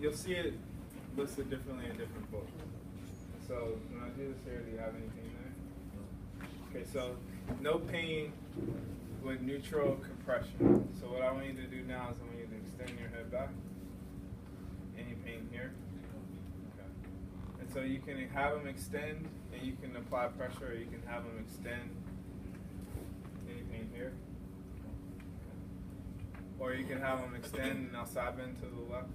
you'll see it listed differently in different books. So when I do this here, do you have any pain there? Okay, so no pain with neutral compression. So what I want you to do now is I want you to extend your head back. Any pain here? Okay. And so you can have them extend and you can apply pressure, or you can have them extend. Any pain here? Okay. Or you can have them extend and now side bend to the left.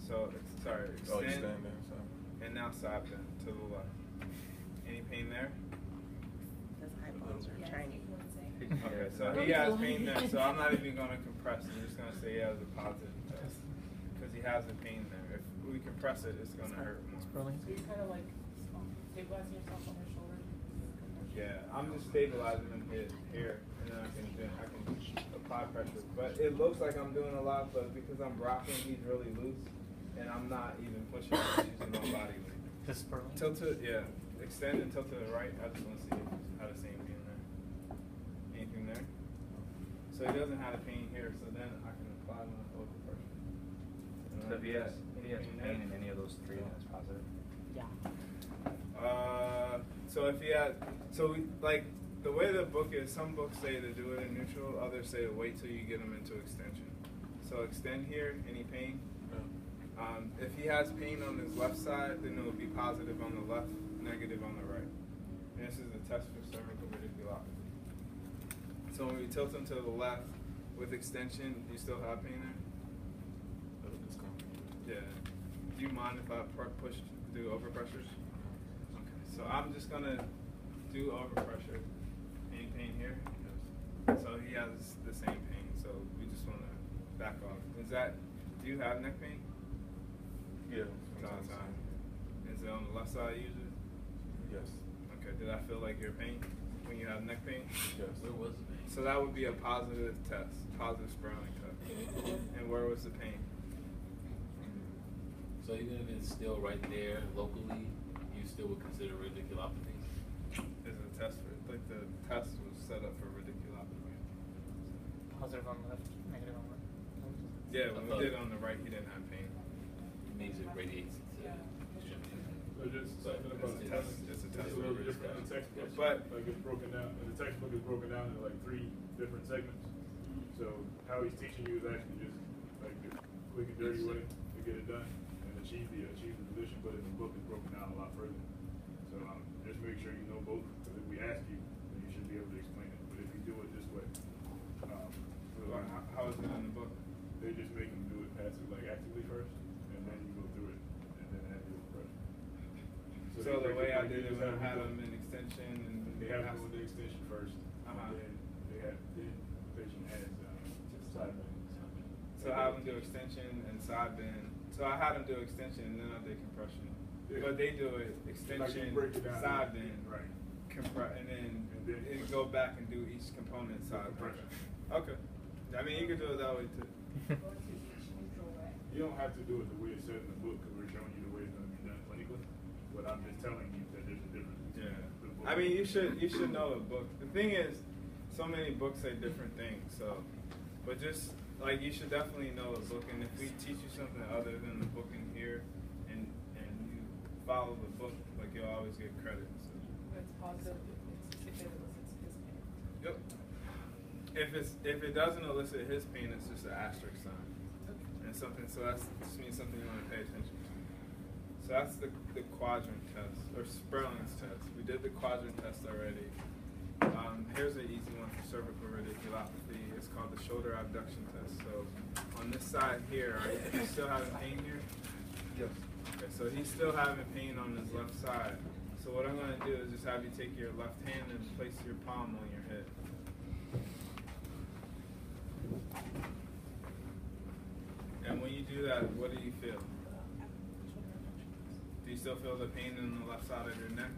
So, sorry, extend and now side bend to the left. Any pain there? His eyeballs are tiny. Okay, so he has pain there, so I'm not even going to compress. I'm just going to say he has a positive test because he has the pain there. If we compress it, it's going to hurt more. So you're kind of like stabilizing yourself on your shoulder? Yeah, I'm just stabilizing him here, and then I can apply pressure. But it looks like I'm doing a lot, but because I'm rocking, he's really loose, and I'm not even pushing, I'm using my body weight. Just Sperling? Tilt to, yeah, extend and tilt to the right. I just want to see if he's had the same pain there. Anything there? So he doesn't have the pain here, so then I can apply my over pressure. So if he has pain in any of those three, then it's positive. Yeah. So if he had, like the way the book is, some books say to do it in neutral, others say to wait till you get him into extension. So extend here, any pain? If he has pain on his left side, then it will be positive on the left, negative on the right. And this is a test for cervical radiculopathy. So when we tilt him to the left with extension, do you still have pain there? Yeah. Do you mind if I do overpressures? Okay. So I'm just gonna do overpressure. Any pain here? Yes. So he has the same pain. So we just want to back off. Do you have neck pain? Yeah. All the time. Is it on the left side usually? Yes. Okay. Did I feel like your pain when you have neck pain? Yes. Where was the pain? So that would be a positive test, positive Sperling test. And where was the pain? So even if it's still right there locally, you still would consider radiculopathy? Is a test for like the test was set up for radiculopathy. Positive on the left, negative on the right. Yeah, when we did it on the right, he didn't have pain. It means it radiates to extremity. So just something about the test. Just a It's test a little different in the textbook. But like it's broken down, and the textbook is broken down into like 3 different segments. So how he's teaching you is actually just like the quick and dirty way to get it done and achieve the position. But in the book, it's broken down a lot further. So just make sure you know both. Because if we ask you, then you should be able to explain it. But if you do it this way, how is it in the book? they just make them do it passive, like actively first, and then you go through it, and then add the pressure. So the way I did it when I had them in extension and they have to go with the extension first, and then the patient has side bend. So I have them do extension and side bend. So I had them do extension and then I did compression. Yeah. But they do it extension, break it down, side bend, right? and then it go back and do each component side compression. Okay. I mean, you could do it that way too. You don't have to do it the way it's said in the book because we're showing you the way it's going to be done clinically. But I'm just telling you that there's a difference. Yeah. I mean, you should know a book. The thing is, so many books say different things. So, but just like you should definitely know a book. And if we teach you something other than the book in here, and you follow the book, like you'll always get credit. So. It's positive. It's if it elicits his pain. Yep. If it doesn't elicit his pain, it's just an asterisk sign. And something, so that just means something you want to pay attention to. So that's the quadrant test, or Sperling's test. We did the quadrant test already. Here's an easy one for cervical radiculopathy. It's called the shoulder abduction test. So on this side here, are you still having pain here? Yes. Okay, so he's still having pain on his left side. So what I'm going to do is just have you take your left hand and place your palm on your head. And when you do that, what do you feel? Do you still feel the pain in the left side of your neck?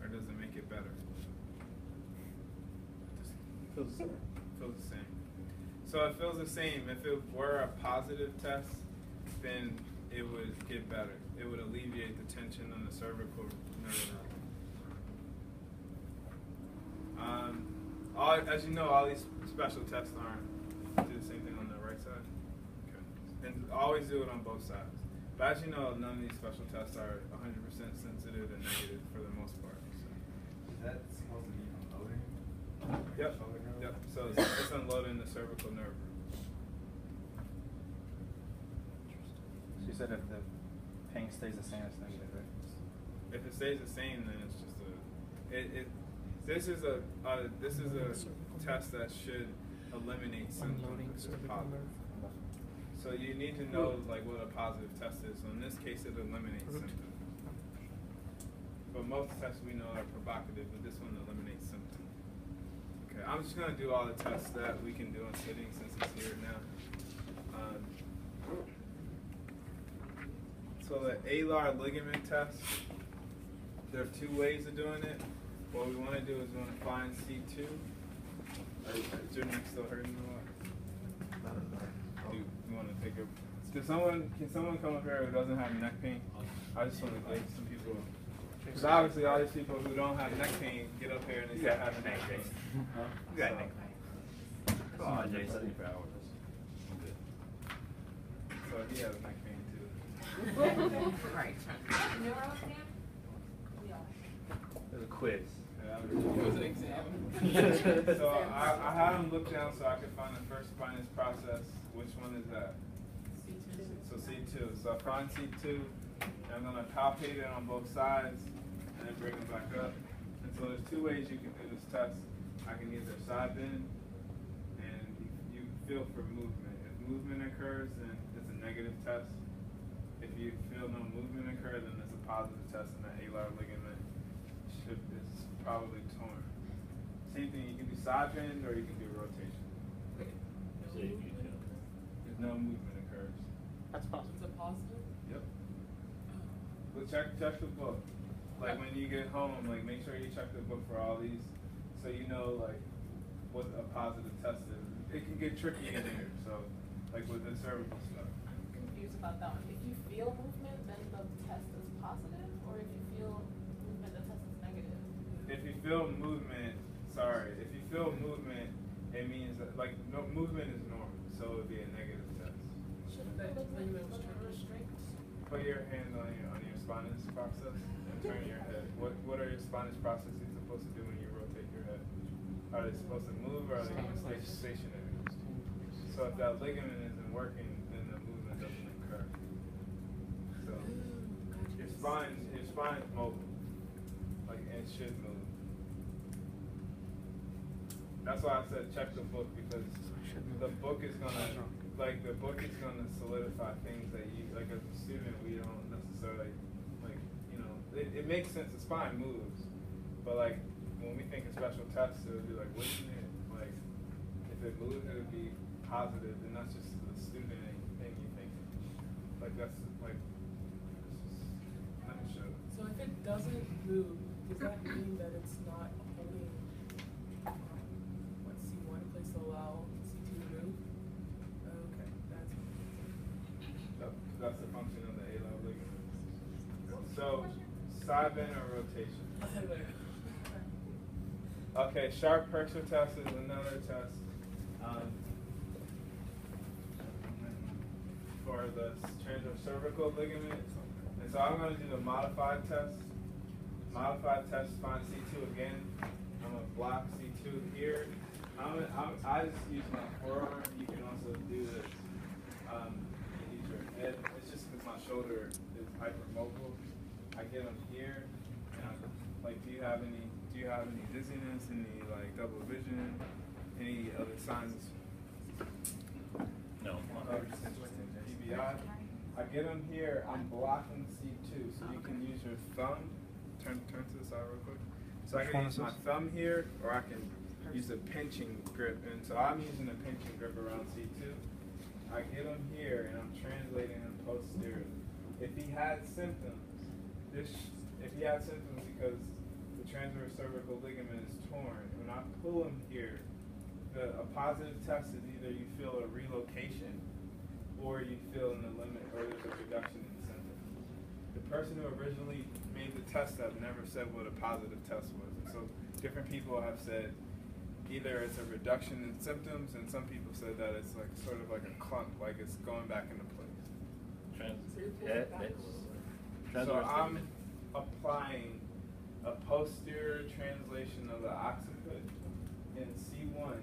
Or does it make it better? Feels the same. Feels the same. So it feels the same. If it were a positive test, then it would get better. It would alleviate the tension on the cervical nerve. As you know, all these special tests aren't do the same thing on the right side. Okay. And and always do it on both sides. But as you know, none of these special tests are 100% sensitive and negative for the most part. So. Is that supposed to be unloading? Yep. Yep. So it's unloading the cervical nerve. So you said if the pain stays the same, it's negative, right? If it stays the same, then it's just this is a test that should eliminate symptoms. If it's positive. So you need to know like what a positive test is. So in this case, it eliminates symptoms. But most tests we know are provocative, but this one eliminates symptoms. Okay, I'm just gonna do all the tests that we can do in sitting since it's here now. So the alar ligament test, there are 2 ways of doing it. What we want to do is we want to find C2. Is your neck still hurting a lot? Do you want to take a? Can someone come up here who doesn't have neck pain? I just want to give some people. Because obviously all these people who don't have neck pain get up here and they start having neck pain. You got neck pain. Come on, Jay, 74 hours. I'm good. So he has neck pain too. Right. Neuro exam? We all. There's a quiz. Yeah, It was an exam. so I had him look down so I could find the first spinous process. Which one is that? C2. So C2. So I find C2, and I'm going to palpate it on both sides, and then bring it back up. And so there's 2 ways you can do this test. I can either side bend, and you feel for movement. If movement occurs, then it's a negative test. If you feel no movement occur, then it's a positive test, and the alar ligament is probably torn. Same thing, you can do side bend or you can do rotation. If no movement occurs. That's possible. It's a positive? Yep. But check the book. Like when you get home, like make sure you check the book for all these, so you know like what a positive test is. It can get tricky in here, so like with the cervical stuff. I'm confused about that one. If you feel movement, then the test is positive, or if you feel movement, the test is negative? If you feel movement, it means that like no movement is normal, so it would be a negative test. Shouldn't the ligament restrict? Put your hand on your spinous process and turn your head. What are your spinous processes supposed to do when you rotate your head? Are they supposed to move or are they going to stay stationary? So if that ligament isn't working, then the movement doesn't occur. So your spine is mobile. Like it should move. That's why I said check the book, because the book is gonna solidify things that you like as a student we don't necessarily like. You know, it makes sense. The spine moves, but like when we think of special tests, it would be like, wouldn't it like if it moved, it would be positive, and that's just the student thing you think. Like that's like. Let me show. So if it doesn't move, does that mean that it's not holding what C1 place to allow C2 to move? Okay, that's That's the function of the alar ligament. So side bend or rotation. Okay, sharp pressure test is another test for the transcervical ligament. And so I'm going to do the modified test. Modified test, find C2 again. I'm going to block C2 here. I just use my forearm. You can also do this. You use your head. It's just because my shoulder is hypermobile. I get them here. And like, do you have any dizziness, any like double vision, any other signs? No. TBI. I get them here. I'm blocking C2, so you can use your thumb. Turn to the side real quick. So I can use my thumb here, or I can use a pinching grip. And so I'm using a pinching grip around C2. I get them here, and I'm translating them posteriorly. If he had symptoms, because the transverse cervical ligament is torn, when I pull him here, a positive test is either you feel a relocation, or you feel in the limit, or there's a reduction in symptoms. The person who originally made the test up never said what a positive test was. And so different people have said, either it's a reduction in symptoms, and some people said that it's like sort of like a clump, like it's going back into place. So I'm applying a posterior translation of the occiput in C1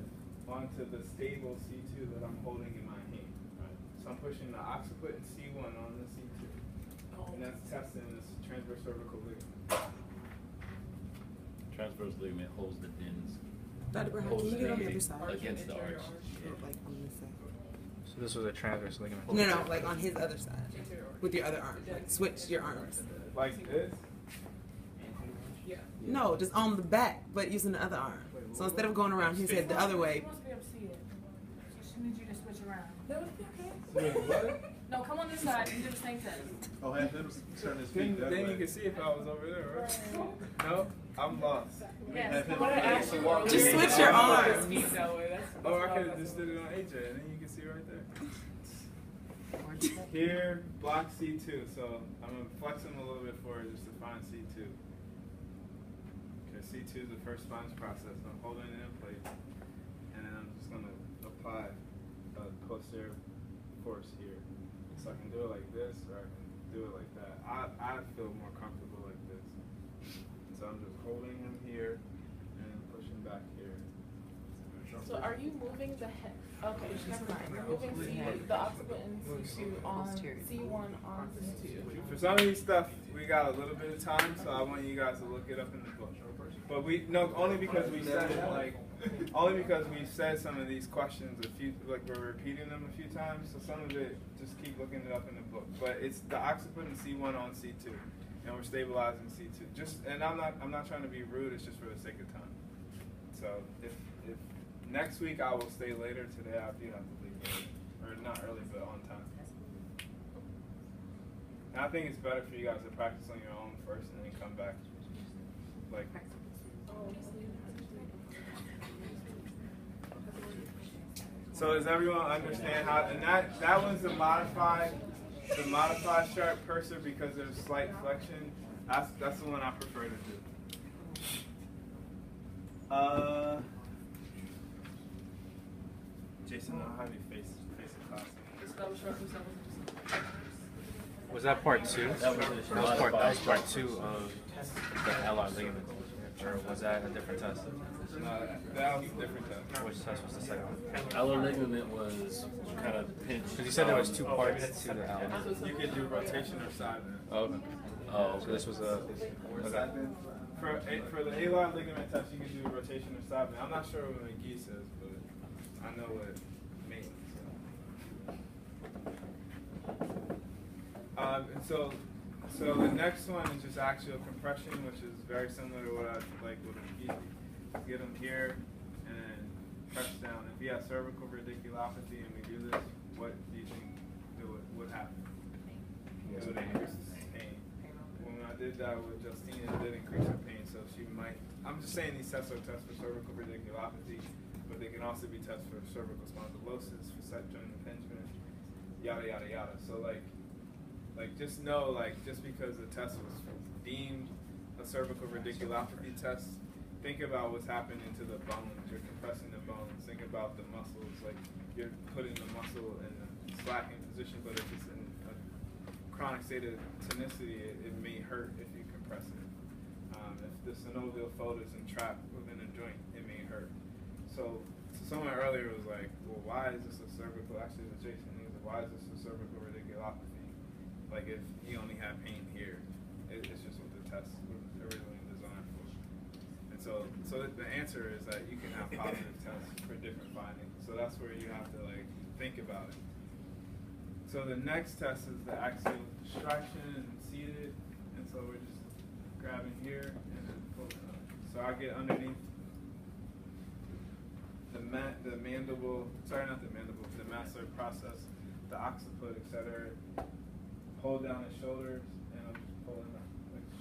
onto the stable C2 that I'm holding in my hand. Right? So I'm pushing the occiput in C1 on the C2. And that's testing this transverse cervical ligament. Transverse ligament holds the dens. Dr. Brown, can you get on the other side? Against the arch. Like on this side. So this was a transverse ligament. No, like on his other side. With your other arm. Like switch your arms. Like this? No, just on the back, but using the other arm. So instead of going around his head the other way. She wants to be able to see it. She needs you to switch around. That would be okay. Wait, what? No, come on this side and do the same test. Oh, have him turn his feet that Then way. you can see if I was over there, right? No, I'm lost. Yes. What I asked you earlier, Just switch you your don't arms. put his feet that way. That's Oh, I what could have was just did it on AJ, and then you can see right there. Or Here, block C2. So I'm gonna flex him a little bit forward just to find C2. Okay, C2 is the first sponge process. I'm holding it in place, and then I'm just gonna apply a posterior force here. So I can do it like this, or I can do it like that. I feel more comfortable like this. So I'm just holding him here and pushing back here. So are you moving the head? Okay, never mind. You're moving the occiput and C2 on C1 on C2. For some of these stuff, we got a little bit of time, so I want you guys to look it up in the book. But only because we said it, only because we said some of these questions we're repeating them a few times. So some of it, just keep looking it up in the book. But it's the occiput in C1 on C2, and we're stabilizing C2. And I'm not trying to be rude. It's just for the sake of time. So if next week I will stay later. Today I do have to leave early, or not early, but on time. And I think it's better for you guys to practice on your own first, and then come back. So does everyone understand how? And that one's the modified sharp cursor because there's slight flexion. That's the one I prefer to do. Jason, I'll have you face the class. Was that part two? That was part two of the Alar ligament. Or was that a different test? No, that was a different test. Which test was the second one? Alar ligament was kind of pinched. Because you said there was two parts to the Alar. You could do rotation or side bend. Oh, okay. Oh, So this was a. Or side bend. For the Alar ligament test, you can do rotation or side bend. I'm not sure what McGee says, but I know what maintenance. So the next one is just axial compression, which is very similar to what I like with McGee. Get them here and then press down. If you have cervical radiculopathy and we do this, what do you think would happen? It would increase pain. When I did that with Justina, it did increase her pain, so she might. I'm just saying these tests are tests for cervical radiculopathy, but they can also be tests for cervical spondylosis, for set joint impingement, yada yada yada. So like just know, just because the test was deemed a cervical radiculopathy test, think about what's happening to the bones. You're compressing the bones. Think about the muscles. Like you're putting the muscle in a slacking position, but if it's in a chronic state of tonicity, it may hurt if you compress it. If the synovial fold is entrapped within a joint, it may hurt. So someone earlier was like, well, why is this a cervical? Actually, it was Jason. He was like, why is this a cervical radiculopathy? Like if you only have pain here, it's just what the test was originally designed for. And so the answer is that you can have positive tests for different findings. So that's where you have to think about it. So the next test is the axial distraction and seated. And so we're just grabbing here and then pulling up. So I get underneath the mandible, the mastoid process, the occiput, etc. Hold down the shoulders, and I'm just pulling up,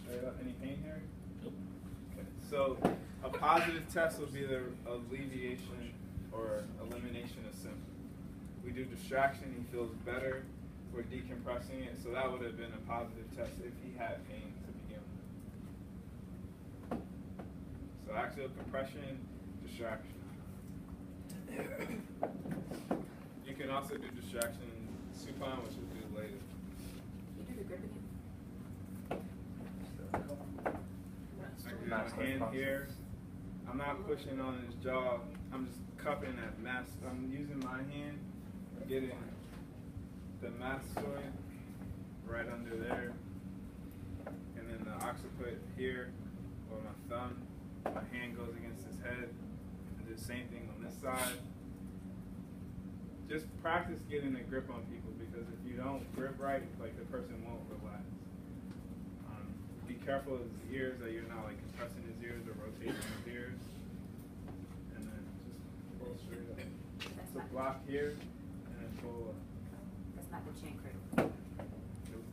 straight up. Any pain here? Nope. Okay. So a positive test would be the alleviation or elimination of symptoms. We do distraction, he feels better. We're decompressing it, so that would have been a positive test if he had pain to begin with. So axial compression, distraction. You can also do distraction supine, which we'll do later. You do the grip again? I can do my hand here. I'm not pushing on his jaw. I'm just cupping that mass. I'm using my hand, getting the mastoid right under there, and then the occiput here, or my thumb. My hand goes against his head, and do the same thing on this side. Just practice getting a grip on people, because if you don't grip right, like the person won't relax. Be careful of his ears, that you're not like compressing his ears or rotating his ears. And then just pull straight up. So block here, and then pull up. That's not the chin cradle. Nope.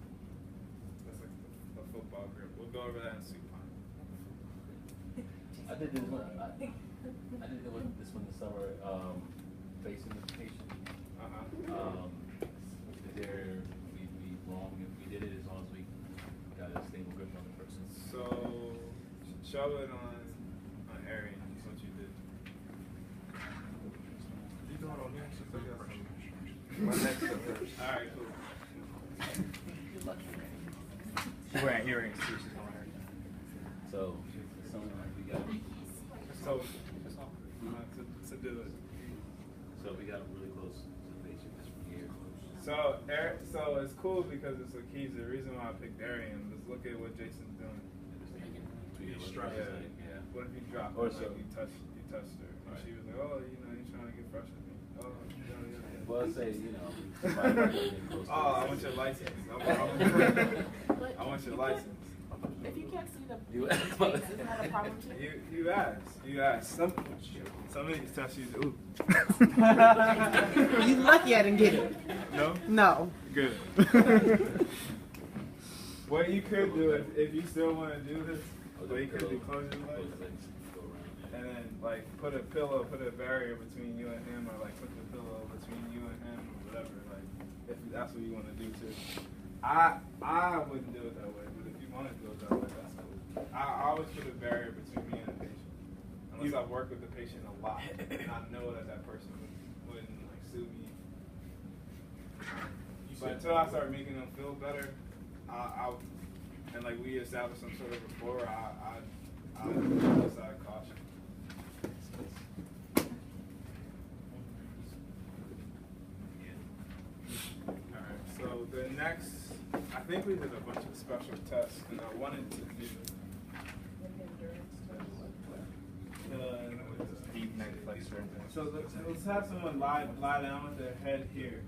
That's like a football grip. We'll go over that in supine. I did this one. I did this one this summer. Facing the patient. We did it as long as we got a stable grip on the person. So show it on Arian. That's what you did. You doing on here? My next step first. All right, cool. You're lucky. She's wearing earrings too. She's gonna wear. So something like we got. So to do it. So we got really close to the patient just from here. So it's cool because it's a keys. The reason why I picked Arian was look at what Jason's doing. Yeah. What if you dropped Or her, so. like you touched her, and Right. she was like, oh, you're trying to get fresh with me. Oh, Well, say, oh, I want your license. I want your license. If you can't see the You- face, isn't that a problem too? You asked. Some of these tests you ooh. You lucky I didn't get it. No? No. Good. What you could do if you still want to do this, what you could do, close your legs, and then like put a barrier between you and him, or like put the pillow between you and him, or whatever. Like if that's what you want to do too. I wouldn't do it that way, but if you want to do it that way, that's cool. I always put a barrier between me and the patient, unless I work with the patient a lot and I know that person wouldn't like sue me. But until I start making them feel better, and like we establish some sort of rapport, I decide caution. Alright, so the next, I think we did a bunch of special tests, and I wanted to do Deep neck flexor. so let's have someone lie down with their head here.